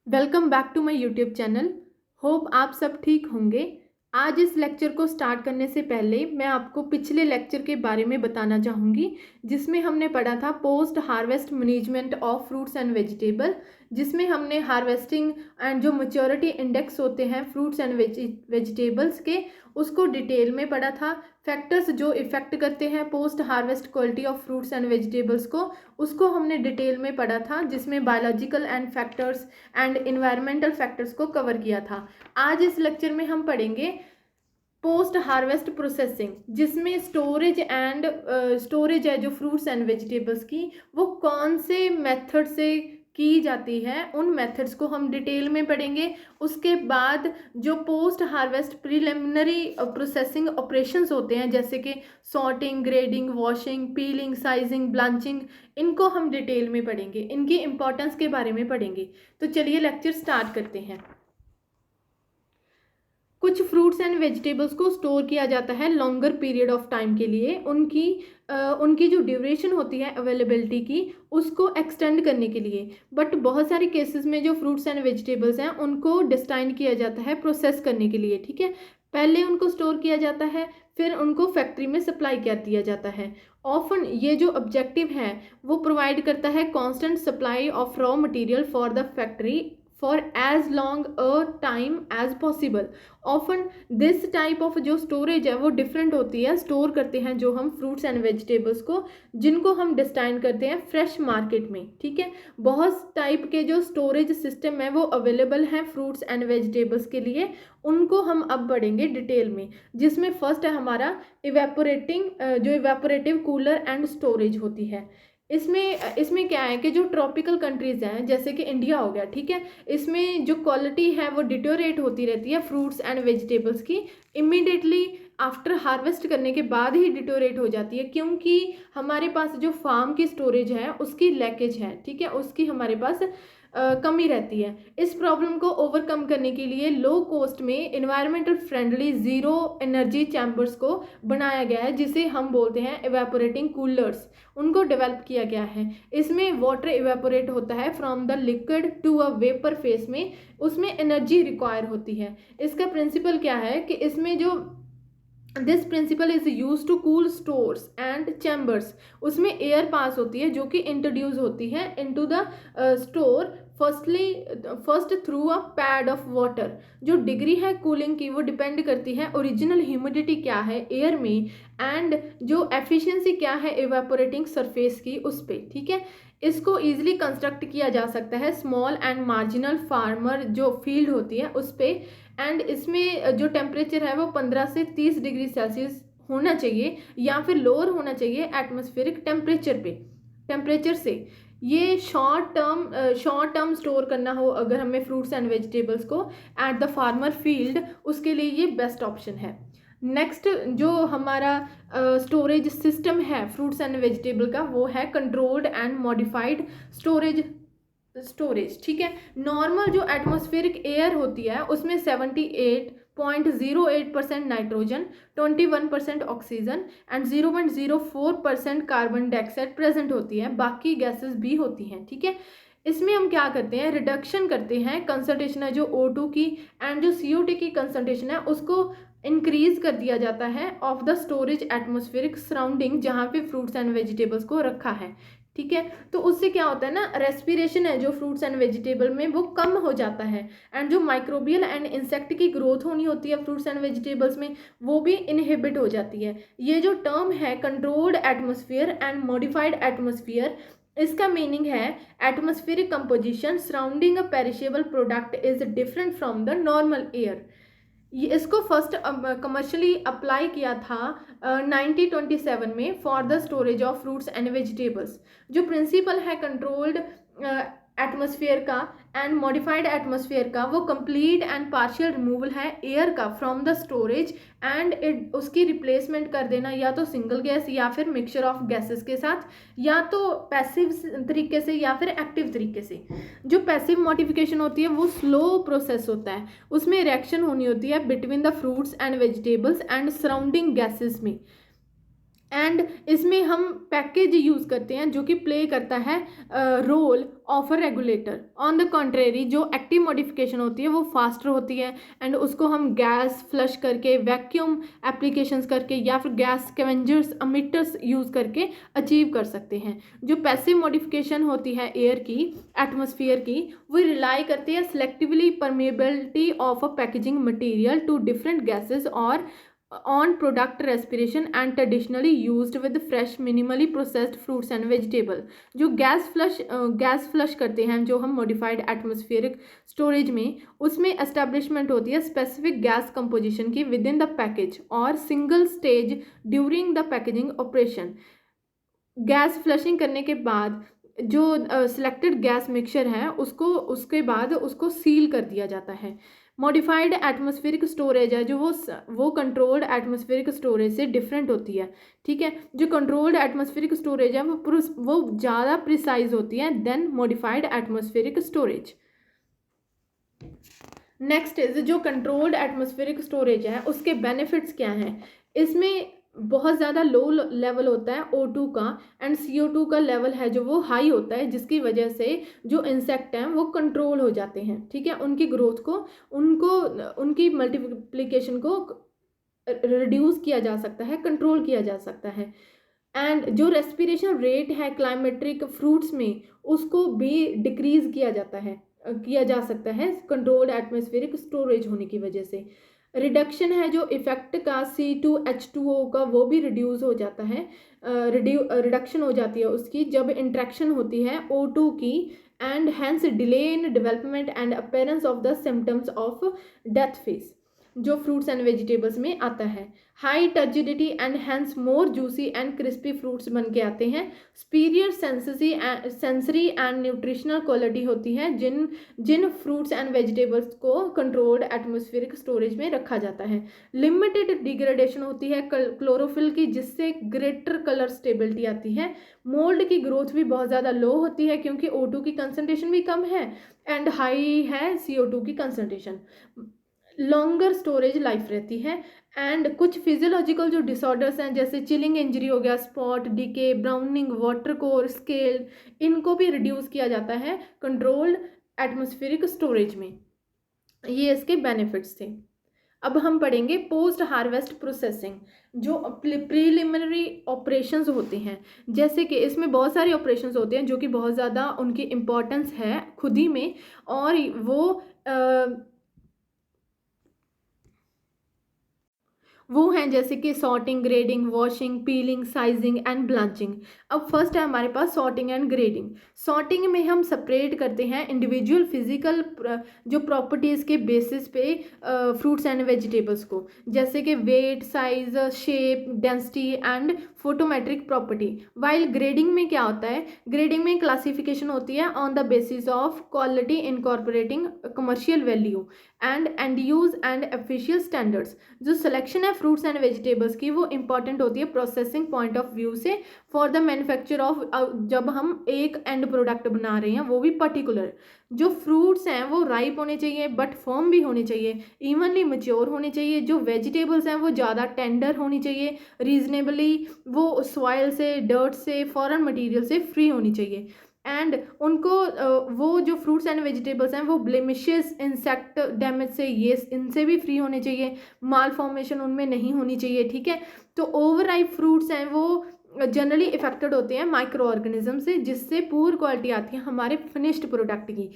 Welcome back to my YouTube channel. Hope आप सब ठीक होंगे। आज इस लेक्चर को स्टार्ट करने से पहले मैं आपको पिछले लेक्चर के बारे में बताना चाहूँगी, जिसमें हमने पढ़ा था post harvest management of fruits and vegetable, जिसमें हमने हार्वेस्टिंग एंड जो मैच्योरिटी इंडेक्स होते हैं फ्रूट्स एंड वेजिटेबल्स के, उसको डिटेल में पढ़ा था। फैक्टर्स जो इफ़ेक्ट करते हैं post harvest quality of fruits and vegetables को, उसको हमने डिटेल में पढ़ा था, जिसमें biological and factors and environmental factors को कवर किया था। आज इस लेक्चर में हम पढ़ेंगे पोस्ट हार्वेस्ट प्रोसेसिंग, जिसमें स्टोरेज है जो फ्रूट्स एंड वेजिटेबल्स की, वो कौन से मेथड से की जाती है, उन मेथड्स को हम डिटेल में पढ़ेंगे। उसके बाद जो post harvest preliminary processing operations होते हैं, जैसे कि sorting, grading, washing, peeling, sizing, blanching, इनको हम डिटेल में पढ़ेंगे, इनकी इंपॉर्टेंस के बारे में पढ़ेंगे। तो चलिए लेक्चर स्टार्ट करते हैं। कुछ फ्रूट्स एंड वेजिटेबल्स को स्टोर किया जाता है लॉन्गर पीरियड ऑफ टाइम के लिए, उनकी जो ड्यूरेशन होती है अवेलेबिलिटी की, उसको एक्सटेंड करने के लिए। बट बहुत सारे केसेस में जो फ्रूट्स एंड वेजिटेबल्स हैं उनको डिस्टाइन किया जाता है प्रोसेस करने के लिए, ठीक है। पहले उनको स्टोर किया जाता है, फिर उनको फैक्ट्री में सप्लाई कर दिया जाता है। ऑफन ये जो ऑब्जेक्टिव है वो प्रोवाइड करता है constant supply of raw material for the factory for as long a time as possible. Often this type of जो स्टोरेज है वो डिफरेंट होती है। स्टोर करते हैं जो हम फ्रूट्स एंड वेजिटेबल्स को, जिनको हम डिस्टाइन करते हैं फ्रेश मार्केट में, ठीक है। बहुत टाइप के जो स्टोरेज सिस्टम है वो अवेलेबल हैं फ्रूट्स एंड वेजिटेबल्स के लिए, उनको हम अब पढ़ेंगे डिटेल में। जिसमें फर्स्ट है हमारा जो इवेपोरेटिव कूलर एंड स्टोरेज होती है। इसमें क्या है कि जो ट्रॉपिकल कंट्रीज़ हैं, जैसे कि इंडिया हो गया, ठीक है, इसमें जो क्वालिटी है वो डिटोरेट होती रहती है फ्रूट्स एंड वेजिटेबल्स की, इमीडिएटली आफ्टर हार्वेस्ट करने के बाद ही डिटोरेट हो जाती है, क्योंकि हमारे पास जो फार्म की स्टोरेज है उसकी लैकेज है, ठीक है, उसकी हमारे पास कमी रहती है। इस प्रॉब्लम को ओवरकम करने के लिए लो कॉस्ट में environmental friendly zero energy chambers को बनाया गया है, जिसे हम बोलते हैं इवेपोरेटिंग कूलर्स। उनको डेवलप किया गया है। इसमें वाटर इवेपोरेट होता है from the liquid to a vapour phase में, उसमें एनर्जी रिक्वायर होती है। इसका प्रिंसिपल क्या है कि इसमें जो this principle is use to cool stores and chambers, उसमें एयर पास होती है जो कि इंट्रोड्यूस होती है into the store first through a pad of water. जो डिग्री है कूलिंग की वो डिपेंड करती है ओरिजिनल ह्यूमिडिटी क्या है एयर में, एंड जो एफिशिएंसी क्या है इवेपोरेटिंग सरफेस की उस पर, ठीक है। इसको ईजिली कंस्ट्रक्ट किया जा सकता है स्मॉल एंड मार्जिनल फार्मर जो फील्ड होती है उस पर। एंड इसमें जो टेम्परेचर है वो 15 से 30 डिग्री सेल्सियस होना चाहिए, या फिर लोअर होना चाहिए एटमॉस्फेरिक टेम्परेचर से। ये शॉर्ट टर्म स्टोर करना हो अगर हमें फ्रूट्स एंड वेजिटेबल्स को एट द फार्मर फील्ड, उसके लिए ये बेस्ट ऑप्शन है। नेक्स्ट जो हमारा स्टोरेज सिस्टम है फ्रूट्स एंड वेजिटेबल का, वो है कंट्रोल्ड एंड मॉडिफाइड स्टोरेज, ठीक है। नॉर्मल जो एटमॉस्फेरिक एयर होती है उसमें 78.08% nitrogen, 21% oxygen and 0.04% carbon dioxide present होती है। बाकी गैसेस भी होती हैं, ठीक है। इसमें हम क्या करते हैं, रिडक्शन करते हैं, कंसंट्रेशन है जो O2 की एंड जो CO2 की कंसंट्रेशन है उसको इंक्रीज कर दिया जाता है of the storage atmospheric surrounding, जहाँ पे फ्रूट्स एंड वेजिटेबल्स को रखा है, ठीक है। तो उससे क्या होता है ना, रेस्पिरेशन है जो फ्रूट्स एंड वेजिटेबल में वो कम हो जाता है, एंड जो माइक्रोबियल एंड इंसेक्ट की ग्रोथ होनी होती है फ्रूट्स एंड वेजिटेबल्स में वो भी इनहिबिट हो जाती है। ये जो टर्म है controlled atmosphere and modified atmosphere, इसका मीनिंग है atmospheric composition surrounding a perishable product is different from the normal air. ये इसको फर्स्ट कमर्शियली अप्लाई किया था 1927 में for the storage of fruits and vegetables. जो प्रिंसिपल है कंट्रोल्ड एटमॉस्फेयर का एंड मॉडिफाइड एटमॉस्फेयर का, वो कंप्लीट एंड पार्शियल रिमूवल है एयर का फ्रॉम द स्टोरेज, एंड उसकी रिप्लेसमेंट कर देना या तो सिंगल गैस या फिर मिक्सचर ऑफ गैसेस के साथ, या तो पैसिव तरीके से या फिर एक्टिव तरीके से। जो पैसिव मॉडिफिकेशन होती है वो स्लो प्रोसेस होता है, उसमें रिएक्शन होनी होती है between the fruits and vegetables and surrounding gases में। एंड इसमें हम पैकेज यूज़ करते हैं जो कि प्ले करता है role of a regulator. On the contrary जो एक्टिव मॉडिफिकेशन होती है वो फास्टर होती है, एंड उसको हम गैस फ्लश करके, वैक्यूम एप्लीकेशंस करके, या फिर गैस स्कैवेंजर्स अमिटर्स यूज़ करके अचीव कर सकते हैं। जो पैसिव मॉडिफिकेशन होती है एयर की, एटमॉस्फेयर की, वो रिलाई करती है selectively permeability of a packaging material to different gases और on product respiration and traditionally used with fresh minimally processed fruits and vegetable। जो गैस फ्लश करते हैं जो हम मॉडिफाइड एटमॉस्फेरिक स्टोरेज में, उसमें एस्टेब्लिशमेंट होती है स्पेसिफिक गैस कंपोजिशन की विद इन द पैकेज और single stage during the packaging operation. Gas flushing करने के बाद जो सिलेक्टेड गैस मिक्सचर है उसके बाद उसको सील कर दिया जाता है। मॉडिफाइड एटमॉस्फेरिक स्टोरेज है जो वो कंट्रोल्ड एटमॉस्फेरिक स्टोरेज से डिफरेंट होती है। ठीक है, जो कंट्रोल्ड एटमॉस्फेरिक स्टोरेज है वो ज़्यादा प्रिसाइज होती है than modified atmospheric storage. Next is जो कंट्रोल्ड एटमॉस्फेरिक स्टोरेज है उसके बेनिफिट्स क्या हैं। इसमें बहुत ज़्यादा लो लेवल होता है O2 का, एंड CO2 का लेवल है जो वो हाई होता है, जिसकी वजह से जो इंसेक्ट हैं वो कंट्रोल हो जाते हैं। ठीक है, उनकी ग्रोथ को, उनकी मल्टीप्लिकेशन को रिड्यूस किया जा सकता है, कंट्रोल किया जा सकता है। एंड जो रेस्पिरेशन रेट है क्लाइमेट्रिक फ्रूट्स में उसको भी डिक्रीज किया जा सकता है कंट्रोल्ड एटमॉस्फेरिक स्टोरेज होने की वजह से। रिडक्शन है जो इफेक्ट का C2H2O का वो भी रिड्यूस हो जाता है, रिडक्शन हो जाती है उसकी जब इंट्रैक्शन होती है O2 की, and hence delay in development and appearance of the symptoms of death phase जो फ्रूट्स एंड वेजिटेबल्स में आता है। High turgidity and hence more juicy and crispy fruits बन के आते हैं। Superior sensory and nutritional quality होती है जिन फ्रूट्स एंड वेजिटेबल्स को कंट्रोल्ड एटमॉस्फेरिक स्टोरेज में रखा जाता है। लिमिटेड डिग्रेडेशन होती है क्लोरोफिल की, जिससे ग्रेटर कलर स्टेबिलिटी आती है। मोल्ड की ग्रोथ भी बहुत ज़्यादा लो होती है क्योंकि O2 की कंसनट्रेशन भी कम है एंड हाई है CO2 की कंसनट्रेशन। लॉन्गर स्टोरेज लाइफ रहती है। एंड कुछ फिजियोलॉजिकल जो डिसऑर्डर्स हैं जैसे चिलिंग इंजरी हो गया, spot decay, browning, water core scale, इनको भी रिड्यूस किया जाता है कंट्रोल्ड एटमॉस्फेरिक स्टोरेज में। ये इसके बेनिफिट्स थे। अब हम पढ़ेंगे पोस्ट हार्वेस्ट प्रोसेसिंग, जो प्रीलिमिनरी ऑपरेशंस होते हैं। जैसे कि इसमें बहुत सारे ऑपरेशंस होते हैं जो कि बहुत ज़्यादा उनकी इम्पोर्टेंस है खुद ही में, और वो हैं जैसे कि sorting, grading, washing, peeling, sizing and blanching. अब फर्स्ट है हमारे पास सॉर्टिंग एंड ग्रेडिंग। सॉर्टिंग में हम सेपरेट करते हैं इंडिविजुअल फिजिकल जो प्रॉपर्टीज़ के बेसिस पे फ्रूट्स एंड वेजिटेबल्स को, जैसे कि weight, size, shape, density and photometric property. While grading में क्या होता है, ग्रेडिंग में क्लासिफिकेशन होती है on the basis of quality incorporating commercial value and use and official standards. जो सिलेक्शन है फ्रूट्स एंड वेजिटेबल्स की वो इंपॉर्टेंट होती है प्रोसेसिंग पॉइंट ऑफ व्यू से फॉर द मैन्युफैक्चर ऑफ, जब हम एक एंड प्रोडक्ट बना रहे हैं वो भी पर्टिकुलर। जो फ्रूट्स हैं वो राइप होने चाहिए बट फर्म भी होने चाहिए, इवनली मैच्योर होने चाहिए। जो वेजिटेबल्स हैं वो ज़्यादा टेंडर होनी चाहिए, रीजनेबली वो सॉइल से, डर्ट से, फॉरेन मटेरियल से फ्री होनी चाहिए। एंड उनको वो जो फ्रूट्स एंड वेजिटेबल्स हैं वो ब्लेमिशेस, इंसेक्ट डैमेज से, ये इनसे भी फ्री होने चाहिए, माल फॉर्मेशन उनमें नहीं होनी चाहिए। ठीक है, तो ओवर राइप फ्रूट्स हैं वो जनरली इफेक्टेड होते हैं माइक्रो ऑर्गेनिज्म से, जिससे पुअर क्वालिटी आती है हमारे फिनिश्ड प्रोडक्ट की।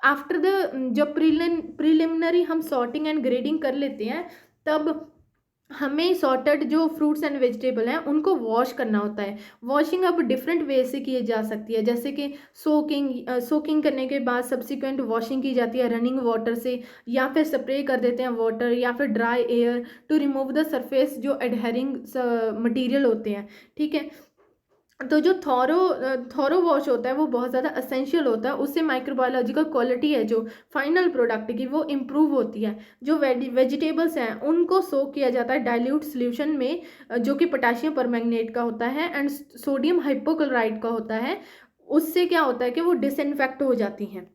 आफ्टर द जब प्रीलिमिनरी हम सॉर्टिंग एंड ग्रेडिंग कर लेते हैं, तब हमें सॉर्टेड जो फ्रूट्स एंड वेजिटेबल हैं उनको वॉश करना होता है। वॉशिंग अब डिफरेंट वे से की जा सकती है, जैसे कि सोकिंग करने के बाद सब्सिक्वेंट वॉशिंग की जाती है रनिंग वाटर से, या फिर स्प्रे कर देते हैं वाटर, या फिर dry air to remove the surface जो एडहेरिंग मटेरियल होते हैं। ठीक है, तो जो थॉरो वॉश होता है वो बहुत ज़्यादा असेंशियल होता है, उससे माइक्रोबायोलॉजिकल क्वालिटी है जो फाइनल प्रोडक्ट की वो इम्प्रूव होती है। जो वेजिटेबल्स हैं उनको सोक किया जाता है डाइल्यूट सोल्यूशन में, जो कि पोटेशियम परमैंगनेट का होता है एंड सोडियम हाइपोक्लोराइड का होता है। उससे क्या होता है कि वो डिसइंफेक्ट हो जाती हैं।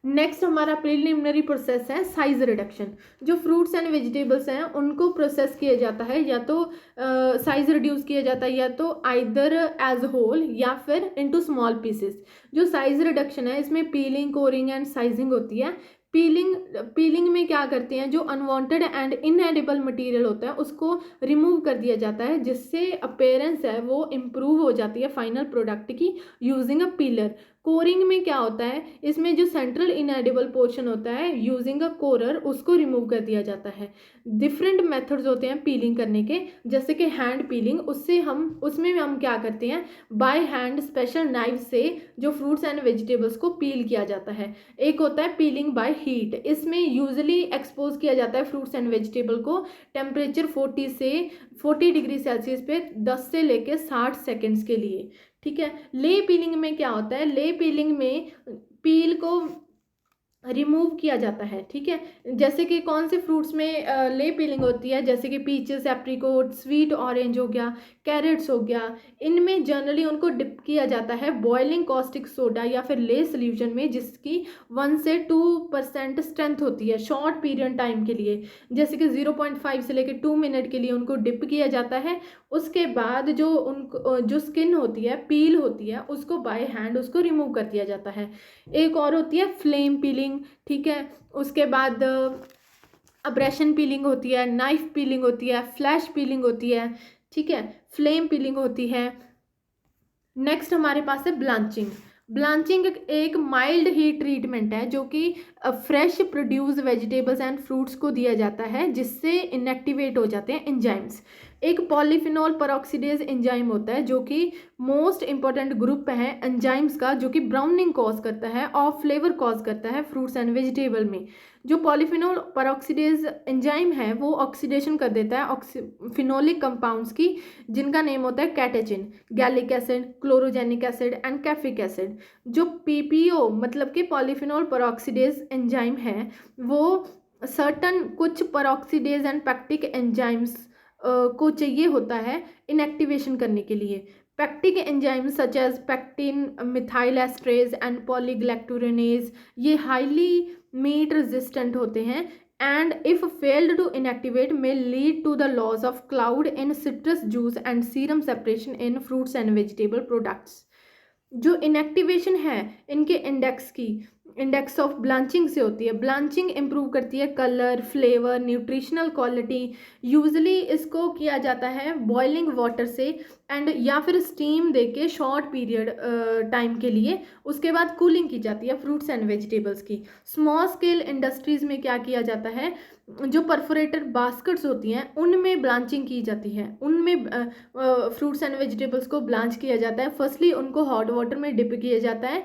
नेक्स्ट हमारा प्रिलिमिनरी प्रोसेस है साइज रिडक्शन। जो फ्रूट्स एंड वेजिटेबल्स हैं उनको प्रोसेस किया जाता है, या तो साइज रिड्यूस किया जाता है, या तो आइदर एज होल या फिर इनटू स्मॉल पीसेस। जो साइज रिडक्शन है इसमें पीलिंग, कोरिंग एंड साइजिंग होती है। पीलिंग में क्या करते हैं, जो अनवांटेड एंड इनएडिबल मटेरियल होता है उसको रिमूव कर दिया जाता है, जिससे अपीयरेंस है वो इम्प्रूव हो जाती है फाइनल प्रोडक्ट की यूजिंग अ पीलर। कोरिंग में क्या होता है, इसमें जो सेंट्रल इनएडिबल पोर्शन होता है यूजिंग अ कोरर उसको रिमूव कर दिया जाता है। डिफरेंट मेथड्स होते हैं पीलिंग करने के, जैसे कि हैंड पीलिंग, उसमें हम क्या करते हैं, बाय हैंड स्पेशल नाइफ से जो फ्रूट्स एंड वेजिटेबल्स को पील किया जाता है। एक होता है पीलिंग बाय हीट, इसमें यूजुअली एक्सपोज किया जाता है फ्रूट्स एंड वेजिटेबल को टेम्परेचर 40 डिग्री सेल्सियस पे 10 से लेकर 60 सेकेंड्स के लिए। ठीक है। ले पीलिंग में क्या होता है, ले पीलिंग में पील को रिमूव किया जाता है। ठीक है। जैसे कि कौन से फ्रूट्स में ले पीलिंग होती है, जैसे कि पीचेस, एप्रिकोट, स्वीट ऑरेंज हो गया, कैरेट्स हो गया, इनमें जनरली उनको डिप किया जाता है बॉइलिंग कॉस्टिक सोडा या फिर ले सोल्यूशन में, जिसकी 1 से 2% स्ट्रेंथ होती है शॉर्ट पीरियड टाइम के लिए। जैसे कि 0.5 से लेकर 2 मिनट के लिए उनको डिप किया जाता है। उसके बाद जो स्किन होती है, पील होती है, उसको बाय हैंड उसको रिमूव कर दिया जाता है। एक और होती है फ्लेम पीलिंग। ठीक है। उसके बाद अब्रेशन पीलिंग होती है, नाइफ पीलिंग होती है, फ्लैश पीलिंग होती है। ठीक है। फ्लेम पीलिंग होती है। नेक्स्ट हमारे पास है ब्लांचिंग। ब्लांचिंग एक माइल्ड हीट ट्रीटमेंट है जो कि fresh produce vegetables and fruits को दिया जाता है, जिससे इनएक्टिवेट हो जाते हैं एंजाइम्स। एक पॉलीफिनॉल पेरोक्सीडेज एंजाइम होता है जो कि मोस्ट इंपॉर्टेंट ग्रुप है एंजाइम्स का, जो कि ब्राउनिंग कॉज करता है और फ्लेवर कॉज करता है फ्रूट्स एंड वेजिटेबल में। जो पॉलीफिनॉल पेरोक्सीडेज एंजाइम है वो ऑक्सीडेशन कर देता है फिनोलिक कंपाउंड्स की, जिनका नेम होता है catechin, gallic acid, chlorogenic acid and caffeic acid. जो पीपीओ मतलब कि पॉलीफिनॉल पेरोक्सीडेज एंजाइम है वो सर्टन कुछ पेरोक्सीडेज एंड पैक्टिक एंजाइम्स को चाहिए होता है इनएक्टिवेशन करने के लिए। Pectic enzymes such as pectin, methyl esterase and polygalacturonase, ये हाईली मीट रेजिस्टेंट होते हैं and if failed to inactivate may lead to the loss of cloud in citrus juice and serum separation in fruits and vegetable products। जो inactivation है इनके index of blanching से होती है। Blanching improve करती है colour, flavour, nutritional quality. Usually इसको किया जाता है बॉइलिंग वाटर से एंड या फिर स्टीम देके शॉर्ट पीरियड टाइम के लिए। उसके बाद कूलिंग की जाती है फ्रूट्स एंड वेजिटेबल्स की। स्मॉल स्केल इंडस्ट्रीज़ में क्या किया जाता है, जो परफोरेटेड बास्केट्स होती हैं उनमें ब्लांचिंग की जाती है। उनमें फ्रूट्स एंड वेजिटेबल्स को ब्लांच किया जाता है। फर्स्टली उनको हॉट वाटर में डिप किया जाता है।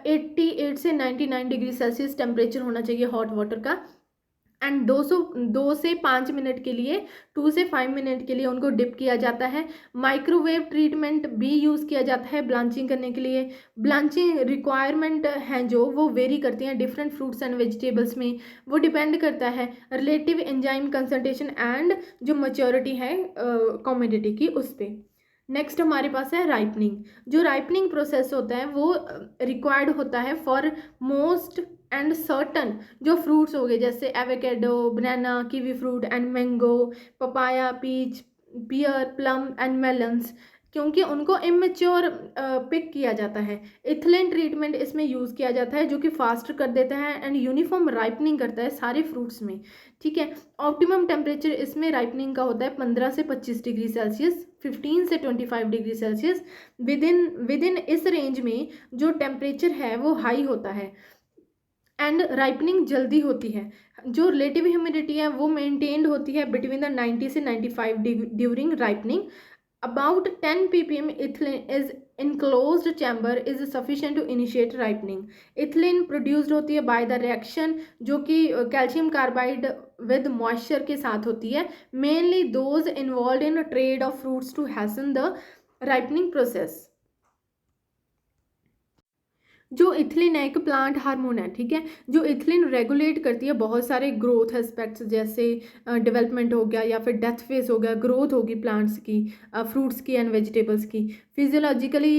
88 से 99 डिग्री सेल्सियस टेम्परेचर होना चाहिए हॉट वाटर का। एंड 2 से 5 मिनट के लिए 2 से 5 मिनट के लिए उनको डिप किया जाता है। माइक्रोवेव ट्रीटमेंट भी यूज़ किया जाता है ब्लांचिंग करने के लिए। ब्लांचिंग रिक्वायरमेंट हैं जो वो वेरी करती हैं डिफरेंट फ्रूट्स एंड वेजिटेबल्स में। वो डिपेंड करता है रिलेटिव एंजाइम कंसंट्रेशन एंड जो मैच्योरिटी है कमोडिटी की उस पर। नेक्स्ट हमारे पास है राइपनिंग। जो राइपनिंग प्रोसेस होता है वो रिक्वायर्ड होता है फॉर मोस्ट एंड सर्टन जो फ्रूट्स हो गए, जैसे avocado, banana, kiwi fruit and mango, papaya, peach, pear, plum and melons, क्योंकि उनको इमेच्योर पिक किया जाता है। इथिलीन ट्रीटमेंट इसमें यूज़ किया जाता है जो कि फास्ट कर देता है एंड यूनिफॉर्म राइपनिंग करता है सारे फ्रूट्स में। ठीक है। ऑप्टिमम टेम्परेचर इसमें राइपनिंग का होता है 15 से 25 डिग्री सेल्सियस, 15 से 25 डिग्री सेल्सियस। विदिन इस रेंज में जो टेम्परेचर है वो हाई होता है एंड राइपनिंग जल्दी होती है। जो रिलेटिव ह्यूमिडिटी है वो मेंटेन्ड होती है बिटवीन द 90 से 95 during ripening. About 10 ppm ethylene is enclosed chamber is sufficient to initiate ripening। Ethylene produced होती है बाय द रिएक्शन जो कि कैल्शियम कार्बाइड विद मॉइस्चर के साथ होती है, mainly those involved in trade of fruits to hasten the ripening process. जो ethylene है एक प्लांट हार्मोन है, ठीक है। जो इथिलीन रेगुलेट करती है बहुत सारे ग्रोथ एस्पेक्ट्स, जैसे डेवलपमेंट हो गया या फिर डेथ फेज हो गया, ग्रोथ होगी प्लांट्स की, फ्रूट्स की एंड वेजिटेबल्स की। फिजियोलॉजिकली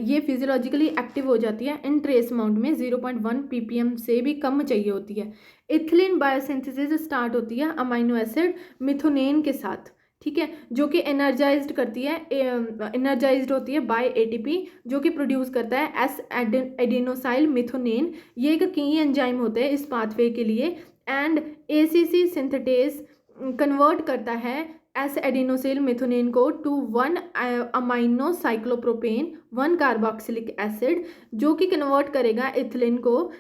ये फिजियोलॉजिकली एक्टिव हो जाती है इन ट्रेस अमाउंट में 0.1 ppm से भी कम चाहिए होती है। इथिलीन बायोसिंथेसिस स्टार्ट होती है अमाइनो एसिड मिथोनेन के साथ, ठीक है, जो कि एनर्जाइज्ड करती है, एनर्जाइज्ड होती है बाय एटीपी, जो कि प्रोड्यूस करता है एस एडेनोसाइल मिथोनेन। ये एक की एंजाइम होते हैं इस पाथवे के लिए, एंड एसीसी सिंथेटेज कन्वर्ट करता है एस एडेनोसिल मिथोनेन को to 1 amino cyclopropane 1 carboxylic acid, जो कि कन्वर्ट करेगा इथिलीन को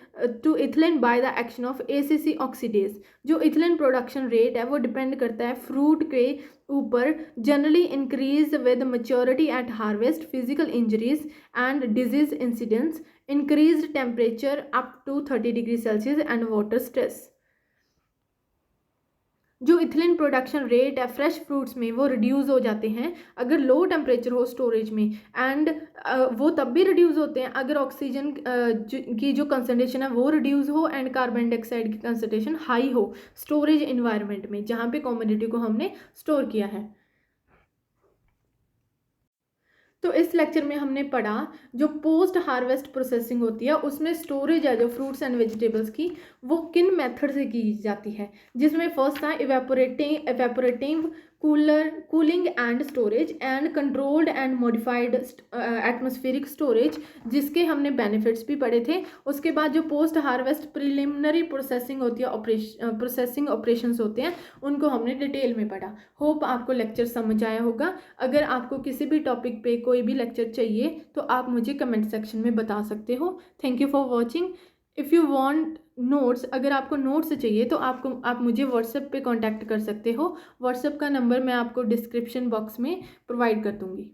to ethylene by the action of ACC oxidase. जो इथिलीन प्रोडक्शन रेट है वो डिपेंड करता है फ्रूट के ऊपर, generally increase with maturity at harvest, physical injuries and disease incidence, increase temperature up to 30 degree Celsius and water stress. जो ethylene production rate है fresh fruits में वो रिड्यूस हो जाते हैं अगर लो टेम्परेचर हो स्टोरेज में, एंड वो तब भी रिड्यूस होते हैं अगर ऑक्सीजन की जो कंसनट्रेशन है वो रिड्यूस हो एंड कार्बन डाइऑक्साइड की कंसनट्रेशन हाई हो स्टोरेज इन्वायरमेंट में जहाँ पे कमोडिटी को हमने स्टोर किया है। तो इस लेक्चर में हमने पढ़ा जो पोस्ट हार्वेस्ट प्रोसेसिंग होती है उसमें स्टोरेज है जो फ्रूट्स एंड वेजिटेबल्स की वो किन मेथड से की जाती है, जिसमें फर्स्ट था evaporative cooling and storage and controlled and modified atmospheric storage, जिसके हमने बेनिफिट्स भी पढ़े थे। उसके बाद जो पोस्ट हार्वेस्ट प्रिलिमिनरी प्रोसेसिंग होती है, प्रोसेसिंग ऑपरेशंस होते हैं, उनको हमने डिटेल में पढ़ा। होप आपको लेक्चर समझ आया होगा। अगर आपको किसी भी टॉपिक पे कोई भी लेक्चर चाहिए तो आप मुझे कमेंट सेक्शन में बता सकते हो। Thank you for watching. If you want notes, अगर आपको नोट्स चाहिए तो आप मुझे व्हाट्सएप पे कांटेक्ट कर सकते हो। व्हाट्सएप का नंबर मैं आपको डिस्क्रिप्शन बॉक्स में प्रोवाइड कर दूँगी।